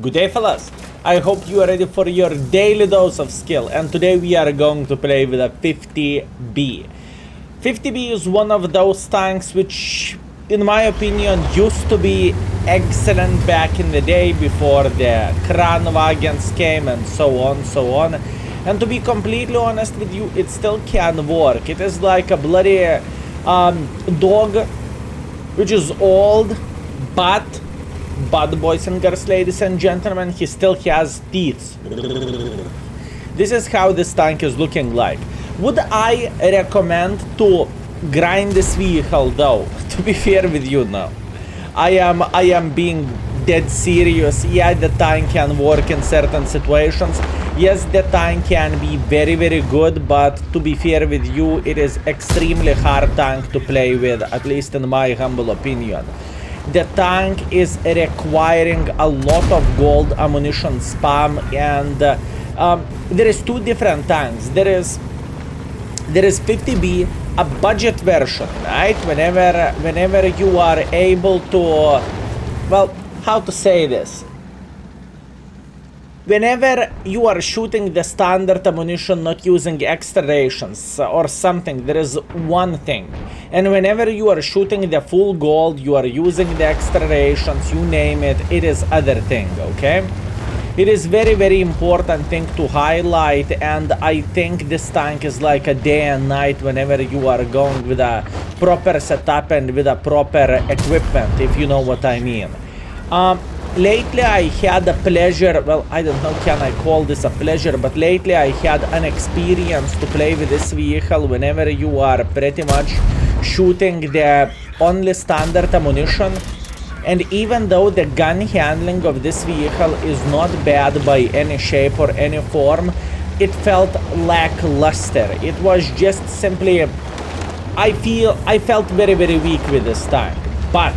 Good day, fellas. I hope you are ready for your daily dose of skill, and today we are going to play with a 50B. 50B is one of those tanks which, in my opinion, used to be excellent back in the day before the Kranwagens came and so on. And to be completely honest with you, it still can work. It is like a bloody dog which is old, but boys and girls, ladies and gentlemen, he still has teeth. This is how this tank is looking like. Would I recommend to grind this vehicle though? To be fair with you now, I am being dead serious. Yeah, the tank can work in certain situations. Yes, the tank can be very good, but to be fair with you, it is extremely hard tank to play with, at least in my humble opinion. The tank is requiring a lot of gold ammunition spam, and there is two different tanks. There is 50B, a budget version, right? Whenever you are able to, well, how to say this? Whenever you are shooting the standard ammunition, not using extra rations or something, there is one thing. And whenever you are shooting the full gold, you are using the extra rations, you name it, it is other thing, okay? It is very important thing to highlight, and I think this tank is like a day and night whenever you are going with a proper setup and with a proper equipment, if you know what I mean. Lately I had a pleasure, well, I don't know, can I call this a pleasure, but lately I had an experience to play with this vehicle whenever you are pretty much shooting the only standard ammunition. And even though the gun handling of this vehicle is not bad by any shape or any form, it felt lackluster. It was just simply, I felt very weak with this tank. But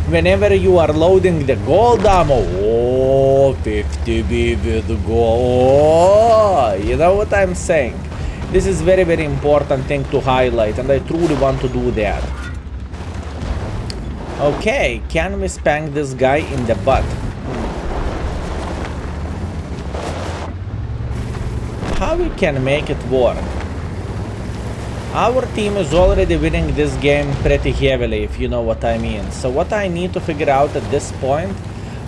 whenever you are loading the gold ammo, oh, 50B with gold, you know what I'm saying? This is very important thing to highlight, and I truly want to do that. Okay, can we spank this guy in the butt? How we can make it work? Our team is already winning this game pretty heavily, if you know what I mean. So what I need to figure out at this point,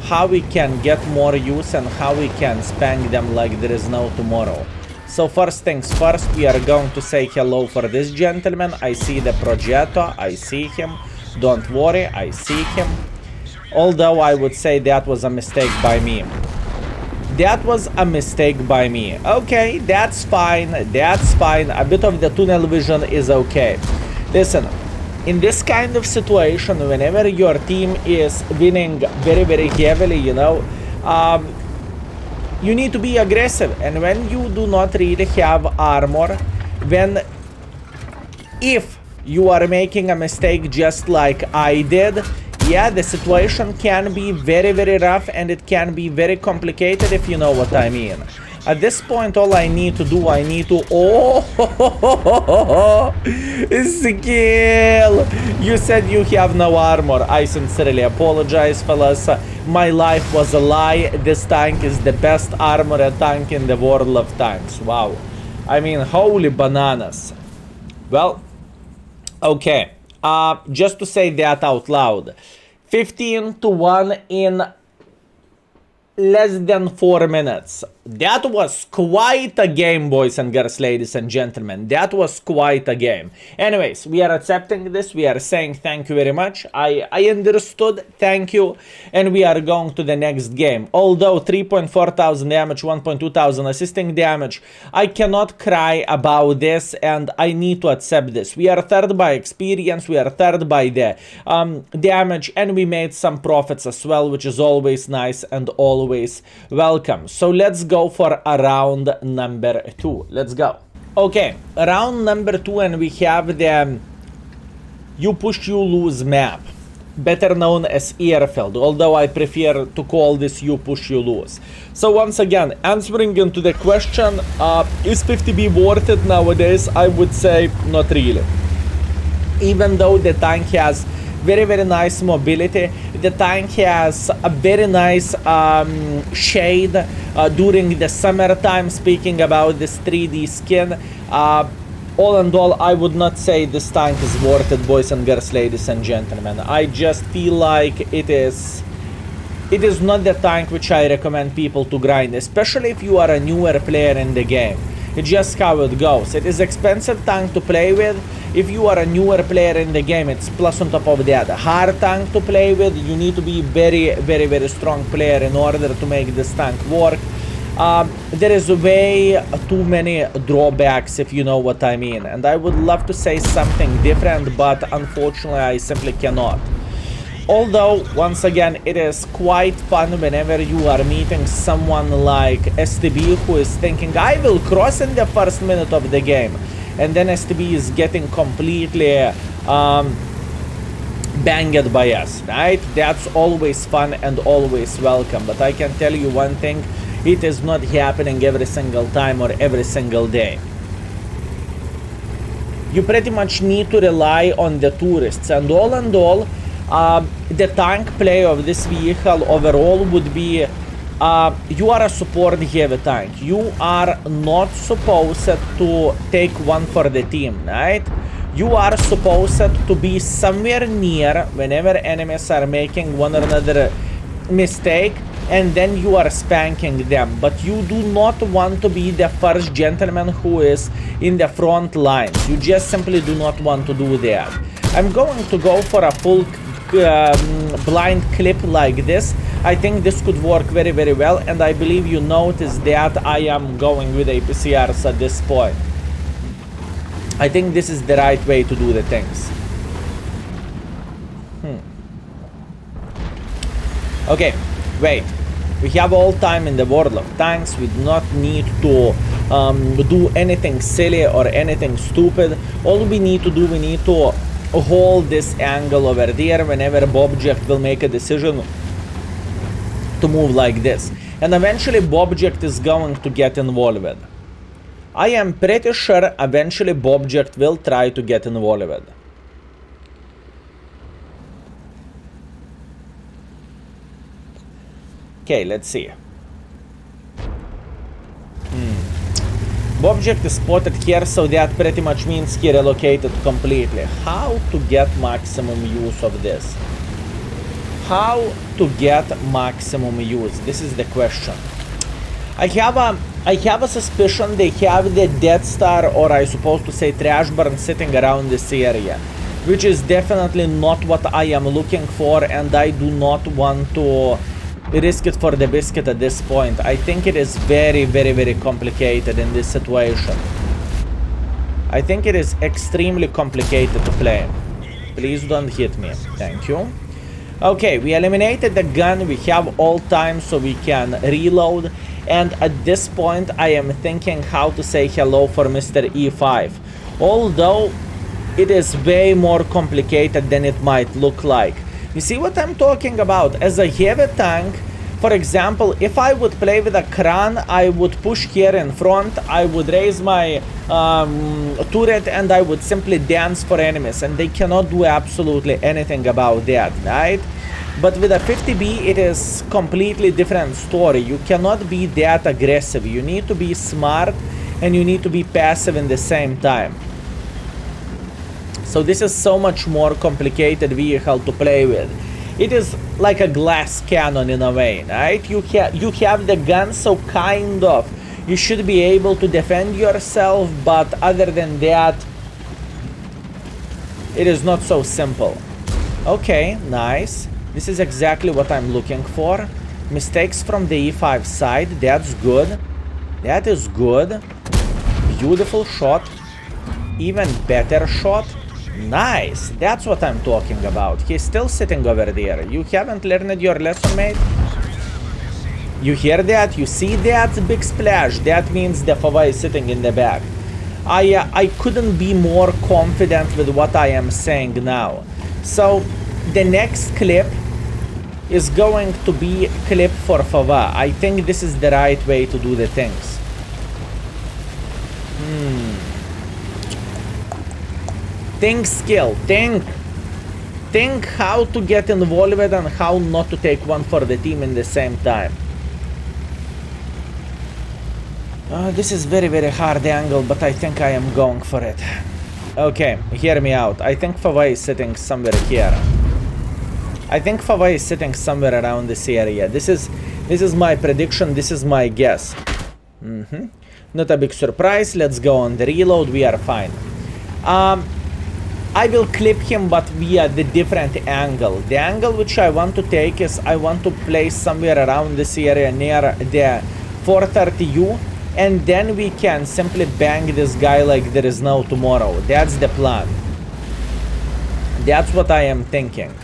how we can get more use and how we can spank them like there is no tomorrow. So first things first, we are going to say hello for this gentleman. I see the Progetto, I see him. Don't worry, I see him. Although I would say that was a mistake by me. That was a mistake by me. Okay, that's fine, that's fine. A bit of the tunnel vision is okay. Listen, in this kind of situation, whenever your team is winning very heavily, you know, you need to be aggressive. And when you do not really have armor, if you are making a mistake just like I did, yeah, the situation can be very rough, and it can be very complicated, if you know what I mean. At this point, all I need to do, I need to... Oh, Skill! You said you have no armor. I sincerely apologize, fellas. My life was a lie. This tank is the best armored tank in the world of tanks. Wow. I mean, holy bananas. Well, okay. Just to say that out loud. 15-1 in less than 4 minutes. That was quite a game, boys and girls, ladies and gentlemen. That was quite a game. Anyways, we are accepting this. We are saying thank you very much. I understood. Thank you. And we are going to the next game. Although 3.4 thousand damage, 1.2 thousand assisting damage, I cannot cry about this, and I need to accept this. We are third by experience. We are third by the damage, and we made some profits as well, which is always nice and always welcome. So let's go for a round number 2. Let's go. Okay, round number 2, and we have the You Push You Lose map, better known as Airfield, although I prefer to call this You Push You Lose. So once again, answering into the question, is 50B worth it nowadays? I would say not really. Even though the tank has very, very nice mobility. The tank has a very nice shade during the summertime. Speaking about this 3D skin, all in all, I would not say this tank is worth it, boys and girls, ladies and gentlemen. I just feel like it is not the tank which I recommend people to grind, especially if you are a newer player in the game. It's just how it goes. It is expensive tank to play with. If you are a newer player in the game, it's plus on top of that. Hard tank to play with. You need to be very, very, very strong player in order to make this tank work. There is way too many drawbacks, if you know what I mean. And I would love to say something different, but unfortunately I simply cannot. Although, once again, it is quite fun whenever you are meeting someone like STB who is thinking, I will cross in the first minute of the game. And then STB is getting completely banged by us, right? That's always fun and always welcome. But I can tell you one thing, it is not happening every single time or every single day. You pretty much need to rely on the tourists, and all in all, the tank play of this vehicle overall would be, you are a support heavy tank. You are not supposed to take one for the team, right? You are supposed to be somewhere near whenever enemies are making one or another mistake, and then you are spanking them. But you do not want to be the first gentleman who is in the front lines. You just simply do not want to do that. I'm going to go for a full blind clip like this. I think this could work very, very well, and I believe you notice that I am going with APCRs at this point. I think this is the right way to do the things. Okay, wait. We have all time in the world of tanks. We do not need to do anything silly or anything stupid. All we need to do, we need to hold this angle over there whenever Bobject will make a decision to move like this. And eventually Bobject is going to get involved. I am pretty sure eventually Bobject will try to get involved. Okay, let's see. Bobject is spotted here, so that pretty much means he relocated completely. How to get maximum use of this? How to get maximum use? This is the question. I have a suspicion they have the Death Star, or I supposed to say trash burn, sitting around this area, which is definitely not what I am looking for, and I do not want to risk it for the biscuit at this point. I think it is very, very, very complicated in this situation. I think it is extremely complicated to play. Please don't hit me. Thank you. Okay, we eliminated the gun. We have all time so we can reload. And at this point, I am thinking how to say hello for Mr. E5. Although it is way more complicated than it might look like. You see what I'm talking about? As a heavy tank, for example, if I would play with a crane, I would push here in front, I would raise my turret, and I would simply dance for enemies, and they cannot do absolutely anything about that, right? But with a 50B, it is completely different story. You cannot be that aggressive. You need to be smart, and you need to be passive in the same time. So this is so much more complicated vehicle to play with. It is like a glass cannon in a way, right? You have the gun, so kind of you should be able to defend yourself, but other than that, it is not so simple. Okay, nice. This is exactly what I'm looking for. Mistakes from the E5 side, that's good. That is good. Beautiful shot. Even better shot. Nice, that's what I'm talking about. He's still sitting over there. You haven't learned your lesson, mate? You hear that? You see that big splash? That means the Fava is sitting in the back. I couldn't be more confident with what I am saying now. So the next clip is going to be clip for Fava. I think this is the right way to do the things. Think skill, think. think how to get involved and how not to take one for the team in the same time. This is very, very hard angle, but I think I am going for it. Okay, hear me out. I think Fava is sitting somewhere here. I think Fava is sitting somewhere around this area. This is my prediction. This is my guess. Not a big surprise. Let's go on the reload. We are fine. I will clip him, but via the different angle. The angle which I want to take is I want to place somewhere around this area near the 430U, and then we can simply bang this guy like there is no tomorrow. That's the plan. That's what I am thinking.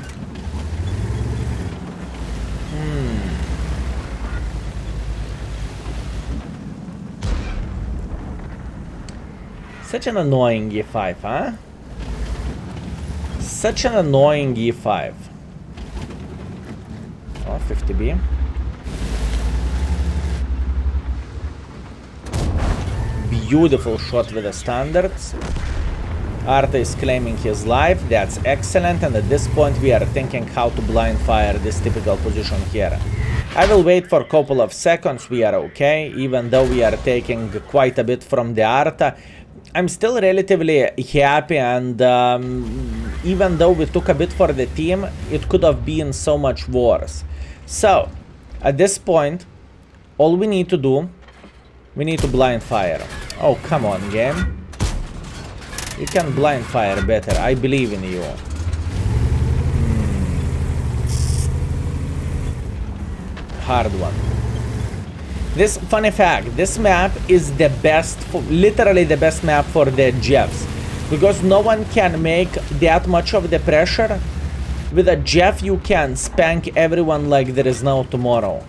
Such an annoying E5, huh? Such an annoying E5. Oh, 50B. Beautiful shot with the standards. Arta is claiming his life. That's excellent. And at this point, we are thinking how to blind fire this typical position here. I will wait for a couple of seconds. We are okay. Even though we are taking quite a bit from the Arta, I'm still relatively happy, and even though we took a bit for the team, it could have been so much worse. So, at this point, all we need to do, we need to blind fire. Oh, come on, game. You can blind fire better. I believe in you. Hard one. This, funny fact, this map is the best, literally the best map for the Jeffs. Because no one can make that much of the pressure. With a Jeff, you can spank everyone like there is no tomorrow.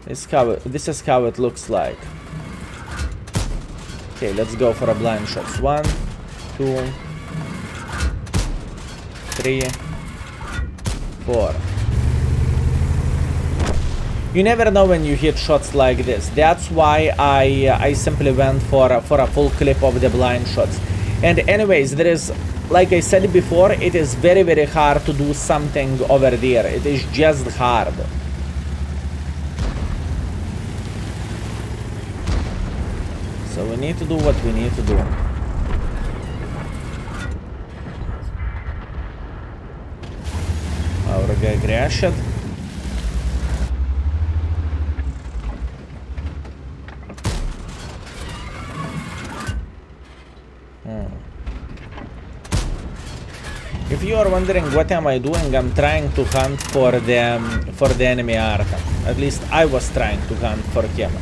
This is how it looks like. Okay, let's go for a blind shots. 1, 2, 3, 4. You never know when you hit shots like this. That's why I simply went for a full clip of the blind shots. And anyways, there is, like I said before, it is very, very hard to do something over there. It is just hard. So we need to do what we need to do. Our guy crashed. If you are wondering what am I doing, I'm trying to hunt for the enemy Arta. At least I was trying to hunt for him.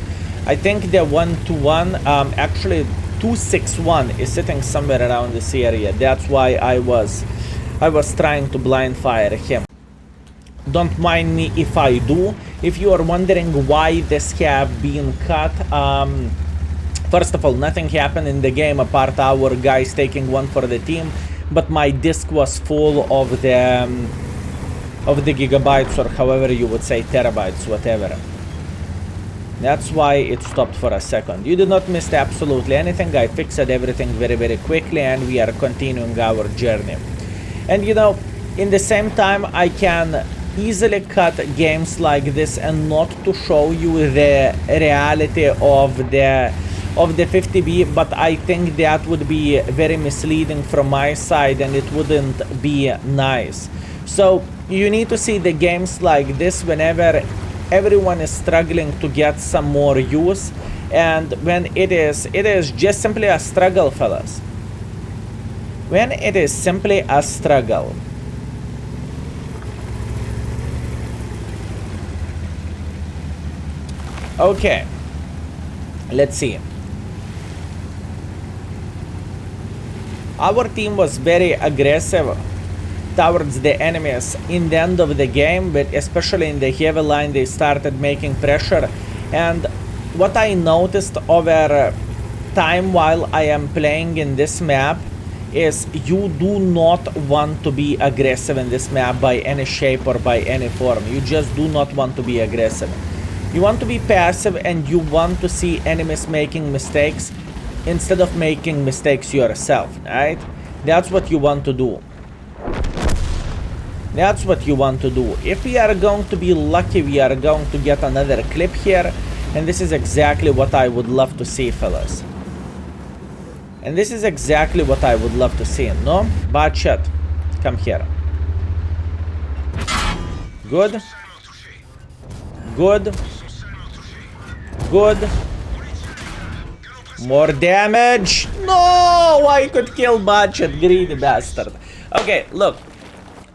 I think the 121, actually 261 is sitting somewhere around this area. That's why I was trying to blind fire him. Don't mind me if I do. If you are wondering why this have been cut, first of all, nothing happened in the game apart our guys taking one for the team, but my disk was full of the gigabytes, or however you would say, terabytes, whatever. That's why it stopped for a second. You did not miss absolutely anything. I fixed everything very, very quickly, and we are continuing our journey. And you know, in the same time, I can easily cut games like this and not to show you the reality of the 50B, but I think that would be very misleading from my side, and it wouldn't be nice. So you need to see the games like this whenever everyone is struggling to get some more use, and when it is just simply a struggle, fellas. When it is simply a struggle. Okay, let's see. Our team was very aggressive towards the enemies in the end of the game, but especially in the heavy line they started making pressure. And what I noticed over time while I am playing in this map is you do not want to be aggressive in this map by any shape or by any form. You just do not want to be aggressive. You want to be passive, and you want to see enemies making mistakes instead of making mistakes yourself, right? That's what you want to do. That's what you want to do. If we are going to be lucky, we are going to get another clip here. And this is exactly what I would love to see, fellas. And this is exactly what I would love to see, no? Bad shot. Come here. Good. Good. Good. More damage. No! I could kill Budget, greedy bastard. Okay, look.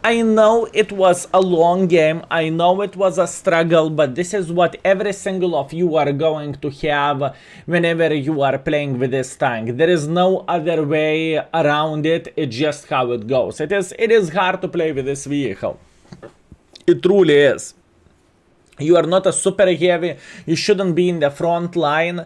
I know it was a long game, I know it was a struggle, but this is what every single of you are going to have whenever you are playing with this tank. There is no other way around it, it's just how it goes. It is hard to play with this vehicle. It truly is. You are not a super heavy, you shouldn't be in the front line,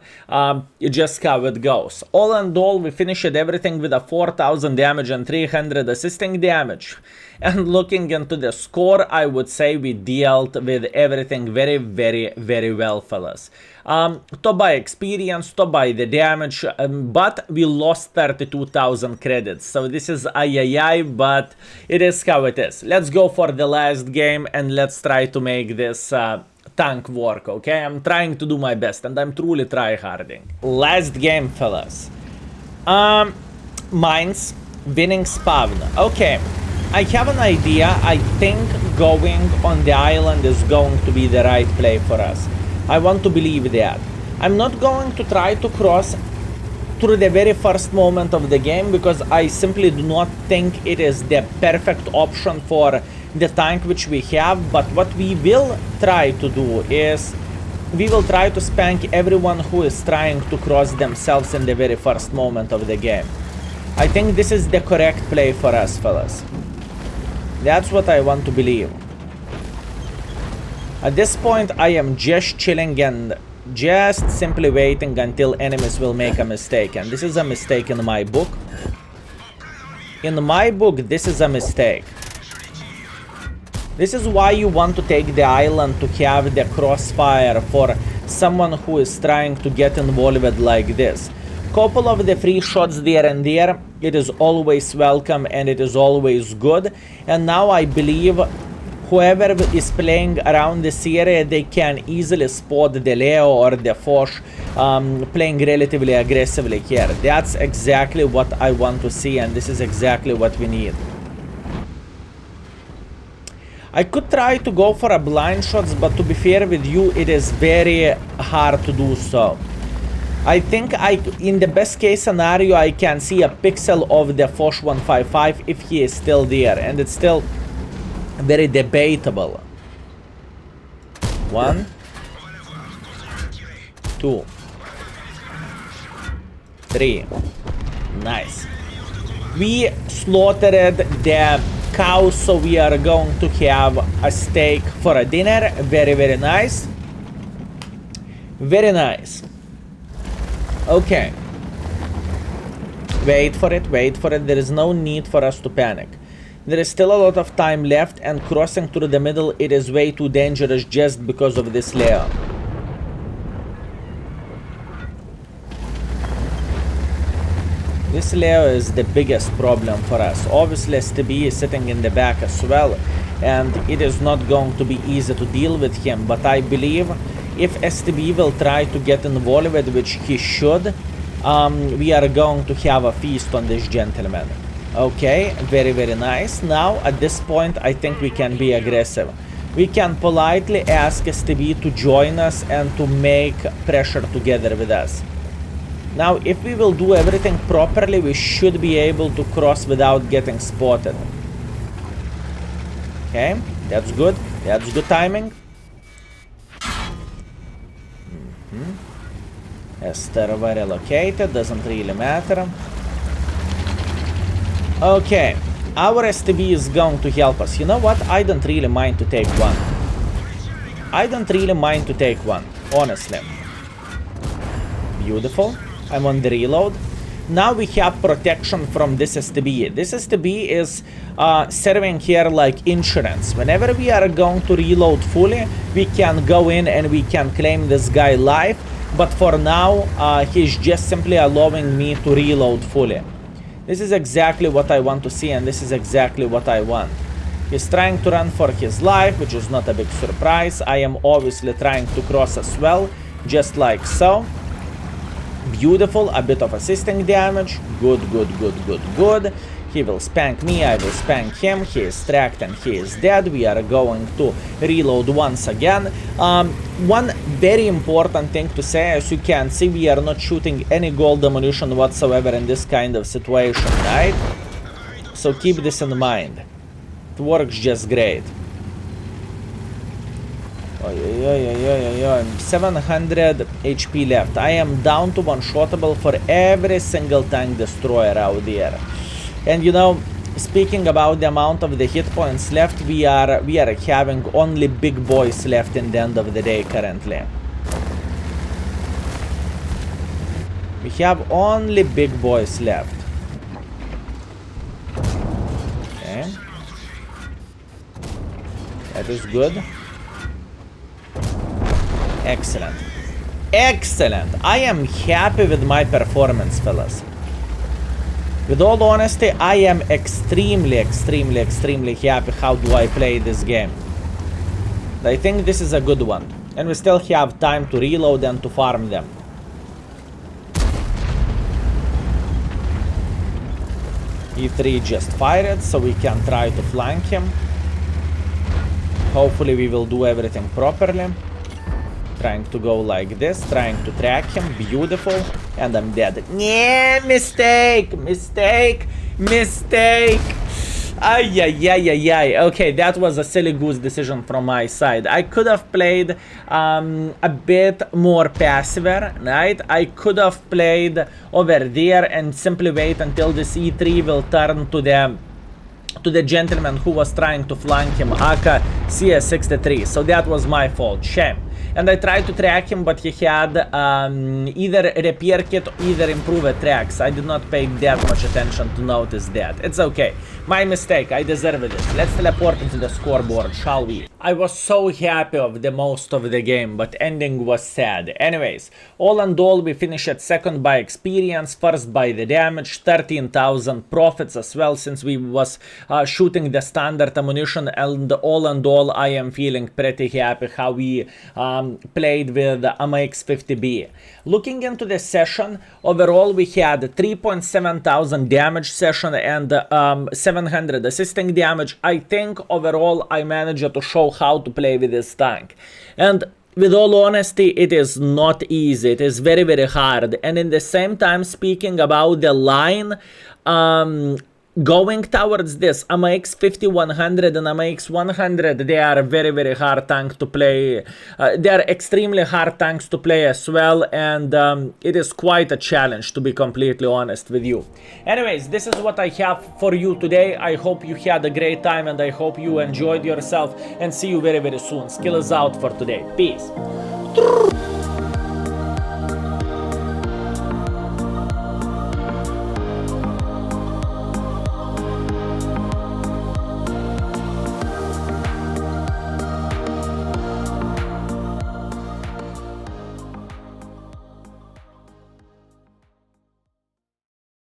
just how it goes. All in all, we finished everything with a 4000 damage and 300 assisting damage. And looking into the score, I would say we dealt with everything very, very, very well, fellas. Top by experience, top by the damage, but we lost 32,000 credits. So this is ay, but it is how it is. Let's go for the last game and let's try to make this tank work, okay? I'm trying to do my best and I'm truly tryharding. Last game, fellas. Mines, winning spawn. Okay, I have an idea. I think going on the island is going to be the right play for us. I want to believe that. I'm not going to try to cross through the very first moment of the game because I simply do not think it is the perfect option for the tank which we have, but what we will try to do is we will try to spank everyone who is trying to cross themselves in the very first moment of the game. I think this is the correct play for us, fellas. That's what I want to believe. At this point, I am just chilling and just simply waiting until enemies will make a mistake. And this is a mistake in my book. In my book, this is a mistake. This is why you want to take the island to have the crossfire for someone who is trying to get involved like this. Couple of the free shots there and there, it is always welcome and it is always good. And now I believe whoever is playing around this area, they can easily spot the Leo or the Foch playing relatively aggressively here. That's exactly what I want to see and this is exactly what we need. I could try to go for a blind shots, but to be fair with you, it is very hard to do so. I think in the best case scenario, I can see a pixel of the Foch 155 if he is still there, and it's still very debatable. 1, 2, 3. Nice. We slaughtered the cow, so we are going to have a steak for a dinner. Very, very nice. Very nice. Okay. Wait for it, wait for it. There is no need for us to panic. There is still a lot of time left, and crossing through the middle, it is way too dangerous just because of this layer. This layer is the biggest problem for us. Obviously, STB is sitting in the back as well, and it is not going to be easy to deal with him, but I believe if STB will try to get involved, which he should, we are going to have a feast on this gentleman. Okay, very, very nice. Now, at this point, I think we can be aggressive. We can politely ask STB to join us and to make pressure together with us. Now, if we will do everything properly, we should be able to cross without getting spotted. Okay, that's good. That's good timing. Esther relocated, doesn't really matter. Okay, our STB is going to help us. You know what? I don't really mind to take one. I don't really mind to take one, honestly. Beautiful. I'm on the reload. Now we have protection from this STB. This STB is serving here like insurance. Whenever we are going to reload fully, we can go in and we can claim this guy live. But for now, he's just simply allowing me to reload fully. This is exactly what I want to see, and this is exactly what I want. He's trying to run for his life, which is not a big surprise. I am obviously trying to cross as well, just like so. Beautiful, a bit of assisting damage. Good, good, good, good, good. He will spank me, I will spank him. He is tracked and he is dead. We are going to reload once again. One very important thing to say, as you can see, we are not shooting any gold ammunition whatsoever in this kind of situation, right? So keep this in mind. It works just great. 700 HP left. I am down to one-shottable for every single tank destroyer out there. And you know, speaking about the amount of the hit points left, we are having only big boys left in the end of the day currently. We have only big boys left. Okay. That is good. Excellent. Excellent. I am happy with my performance, fellas. With all honesty, I am extremely happy how do I play this game. I think this is a good one. And we still have time to reload and to farm them. E3 just fired, so we can try to flank him. Hopefully we will do everything properly. Trying to go like this, trying to track him, beautiful, and I'm dead. Yeah, mistake, mistake, mistake. Ay. Okay, that was a silly goose decision from my side. I could have played a bit more passive, right? I could have played over there and simply wait until this E3 will turn to the gentleman who was trying to flank him, aka CS63. So that was my fault, shame. And I tried to track him, but he had either repair kit or either improved tracks. I did not pay that much attention to notice that. It's okay. My mistake. I deserve this. Let's teleport into the scoreboard, shall we? I was so happy of the most of the game, but ending was sad. Anyways, all in all, we finished second by experience, first by the damage, 13,000 profits as well, since we was shooting the standard ammunition, and all in all, I am feeling pretty happy how we played with AMX 50B. Looking into the session, overall we had 3.7 thousand damage session and 700 assisting damage. I think overall I managed to show how to play with this tank. And with all honesty, it is not easy. It is very hard. And in the same time, speaking about the line, going towards this AMX 5100 and AMX 100, they are very hard tank to play. They are extremely hard tanks to play as well, and it is quite a challenge, to be completely honest with you. Anyways, this is what I have for you today. I hope you had a great time and I hope you enjoyed yourself, and see you very soon. Skill is out for today. Peace.